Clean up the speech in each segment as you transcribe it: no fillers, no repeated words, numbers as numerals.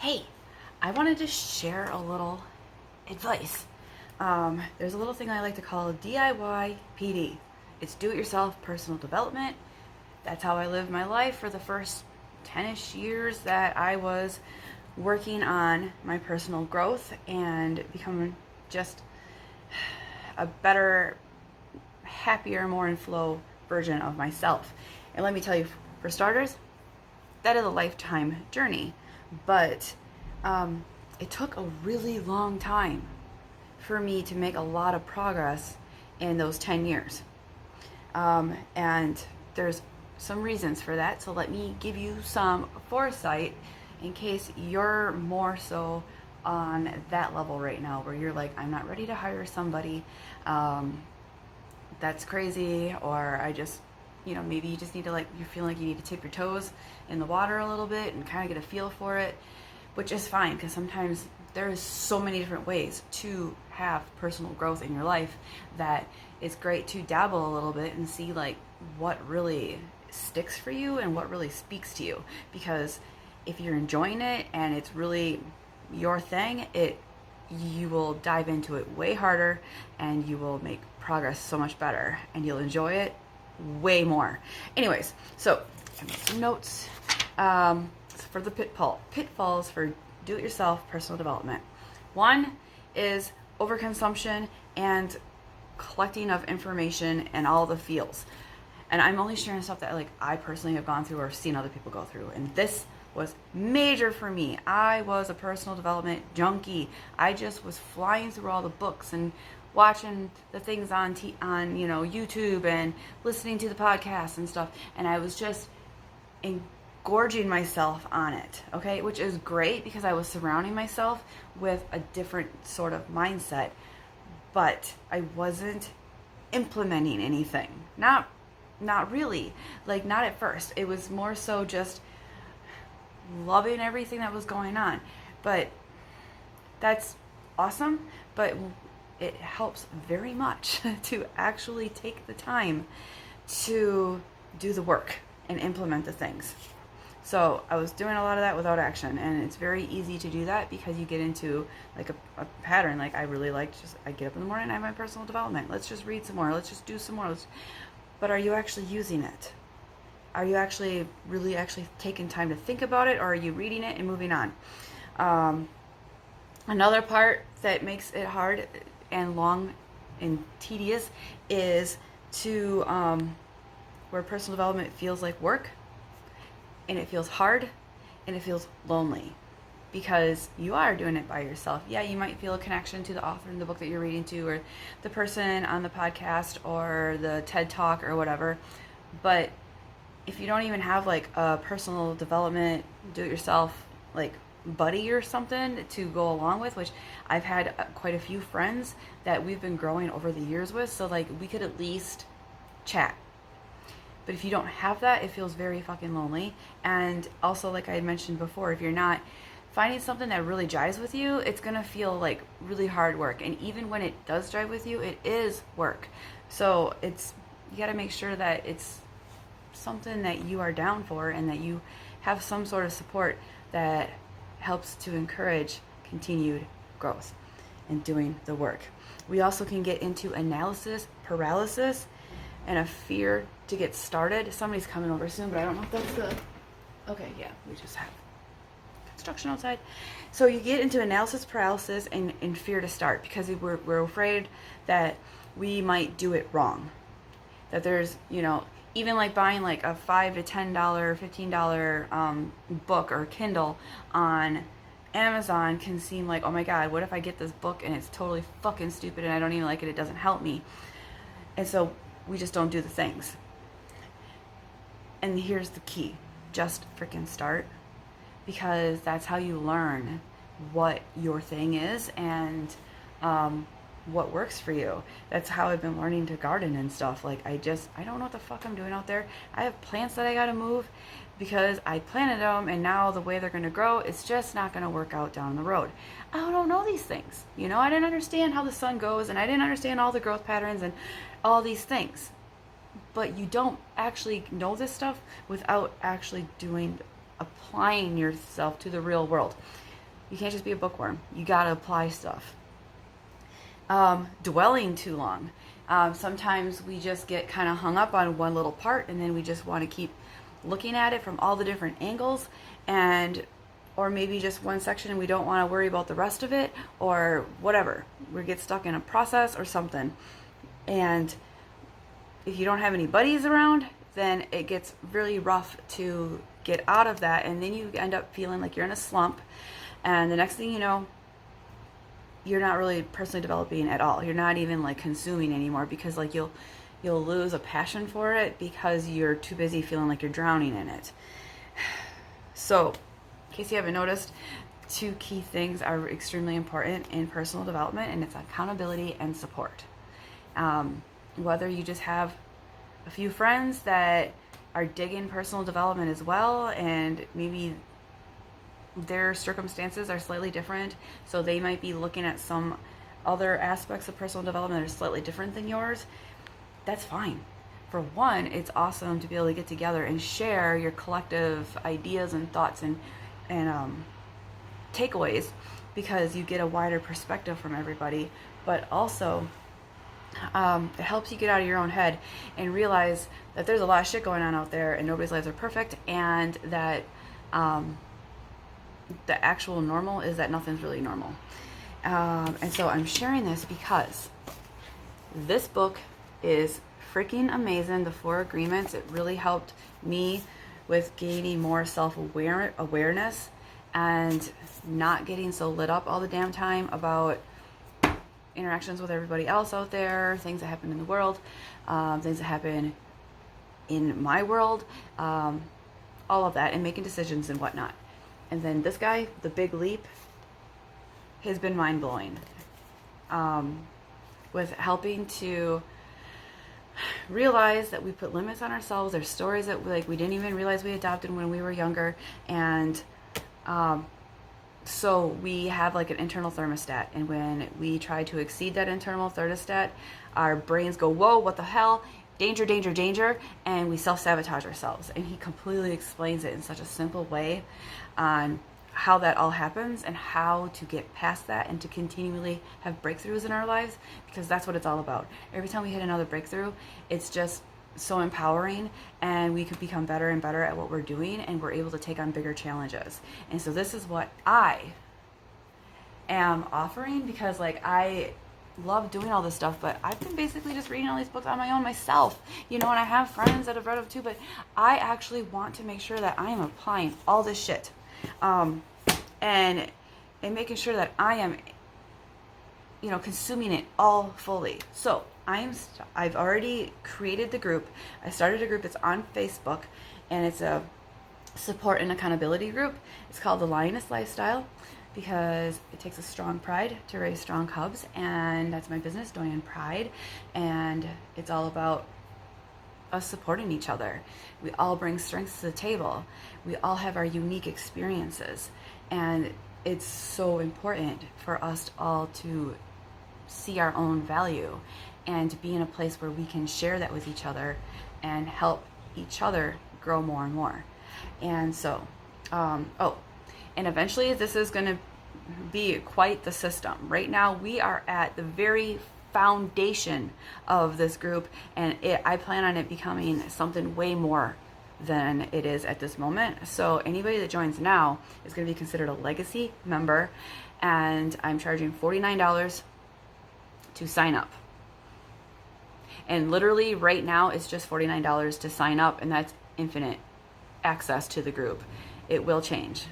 Hey, I wanted to share a little advice. There's a little thing I like to call DIY PD. It's do-it-yourself personal development. That's how I lived my life for the first 10-ish years that I was working on my personal growth and becoming just a better, happier, more in flow version of myself. And let me tell you, for starters, that is a lifetime journey. But it took a really long time for me to make a lot of progress in those 10 years. And there's some reasons for that. So let me give you some foresight in case you're more so on that level right now where you're like, I'm not ready to hire somebody. That's crazy. Or I just, maybe you just need to you're feeling like you need to tip your toes in the water a little bit and kind of get a feel for it, which is fine because sometimes there is so many different ways to have personal growth in your life that it's great to dabble a little bit and see what really sticks for you and what really speaks to you. Because if you're enjoying it and it's really your thing, you will dive into it way harder and you will make progress so much better and you'll enjoy it way more. Anyways, so I made some notes for the pitfalls for do-it-yourself personal development. One is overconsumption and collecting of information and all the feels. And I'm only sharing stuff that I personally have gone through or seen other people go through. And this was major for me. I was a personal development junkie. I just was flying through all the books and watching the things on YouTube and listening to the podcasts and stuff. And I was just engorging myself on it, okay? Which is great because I was surrounding myself with a different sort of mindset. But I wasn't implementing anything. Not really. Not at first. It was more so just loving everything that was going on. But that's awesome. But it helps very much to actually take the time to do the work and implement the things. So I was doing a lot of that without action, and it's very easy to do that because you get into a pattern. I really I get up in the morning and I have my personal development. Let's just read some more. Let's just do some more. But are you actually using it? Are you actually taking time to think about it, or are you reading it and moving on? Another part that makes it hard and long and tedious is to where personal development feels like work, and it feels hard, and it feels lonely because you are doing it by yourself. Yeah, you might feel a connection to the author in the book that you're reading to, or the person on the podcast or the TED Talk or whatever. But if you don't even have a personal development do-it-yourself buddy or something to go along with, which I've had quite a few friends that we've been growing over the years with, so we could at least chat. But if you don't have that, it feels very fucking lonely. And also, like I had mentioned before, if you're not finding something that really jives with you, it's gonna feel really hard work. And even when it does jive with you, it is work. So you gotta make sure that it's something that you are down for and that you have some sort of support that helps to encourage continued growth and doing the work. We also can get into analysis paralysis and a fear to get started. Somebody's coming over soon, but I don't know if that's okay, yeah, we just have construction outside. So you get into analysis paralysis and fear to start because we're afraid that we might do it wrong. That there's, even buying a $5 to $10, $15 book or Kindle on Amazon can seem oh my God, what if I get this book and it's totally fucking stupid and I don't even like it, it doesn't help me. And so we just don't do the things. And here's the key. Just freaking start, because that's how you learn what your thing is and what works for you. That's how I've been learning to garden and stuff. I don't know what the fuck I'm doing out there. I have plants that I gotta move because I planted them, and now the way they're gonna grow, it's just not gonna work out down the road. I don't know these things. I didn't understand how the sun goes, and I didn't understand all the growth patterns and all these things. But you don't actually know this stuff without actually applying yourself to the real world. You can't just be a bookworm. You got to apply stuff. Dwelling too long. Sometimes we just get kind of hung up on one little part, and then we just want to keep looking at it from all the different angles, or maybe just one section and we don't want to worry about the rest of it, or whatever. We get stuck in a process or something. And if you don't have any buddies around, then it gets really rough to get out of that, and then you end up feeling like you're in a slump, and the next thing you know, you're not really personally developing at all. You're not even like consuming anymore, because like you'll lose a passion for it because you're too busy feeling like you're drowning in it. So, in case you haven't noticed, 2 key things are extremely important in personal development, and it's accountability and support. Whether you just have a few friends that are digging personal development as well, and maybe their circumstances are slightly different, so they might be looking at some other aspects of personal development that are slightly different than yours, that's fine. For one, it's awesome to be able to get together and share your collective ideas and thoughts and takeaways, because you get a wider perspective from everybody. But also, it helps you get out of your own head and realize that there's a lot of shit going on out there, and nobody's lives are perfect, and that the actual normal is that nothing's really normal. And so I'm sharing this because this book is freaking amazing. The 4 Agreements, it really helped me with gaining more self-awareness and not getting so lit up all the damn time about interactions with everybody else out there, things that happen in the world, things that happen in my world, all of that, and making decisions and whatnot. And then this guy, The Big Leap, has been mind-blowing, with helping to realize that we put limits on ourselves. There's stories that we didn't even realize we adopted when we were younger, and so we have like an internal thermostat, and when we try to exceed that internal thermostat, our brains go, whoa, what the hell, danger, danger, danger, and we self-sabotage ourselves. And he completely explains it in such a simple way on how that all happens and how to get past that and to continually have breakthroughs in our lives, because that's what it's all about. Every time we hit another breakthrough, it's just so empowering, and we could become better and better at what we're doing, and we're able to take on bigger challenges. And so this is what I am offering, because like I love doing all this stuff, but I've been basically just reading all these books on my own myself, and I have friends that have read them too, but I actually want to make sure that I am applying all this shit, and making sure that I am consuming it all fully. So I've already created the group. I started a group. It's on Facebook, and it's a support and accountability group. It's called The Lioness Lifestyle, because it takes a strong pride to raise strong cubs, and that's my business, Doyen Pride, and it's all about us supporting each other. We all bring strengths to the table. We all have our unique experiences, and it's so important for us all to see our own value and to be in a place where we can share that with each other and help each other grow more and more. And so, and eventually this is going to be quite the system. Right now we are at the very foundation of this group, and I plan on it becoming something way more than it is at this moment. So anybody that joins now is going to be considered a legacy member, and I'm charging $49 to sign up. And literally right now it's just $49 to sign up, and that's infinite access to the group. It will change.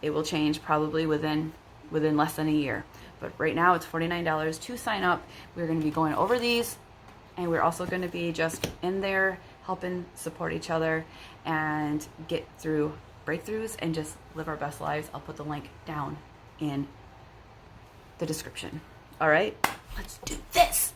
It will change probably within less than a year. But right now it's $49 to sign up. We're going to be going over these, and we're also going to be just in there helping support each other and get through breakthroughs and just live our best lives. I'll put the link down in the description. All right, let's do this.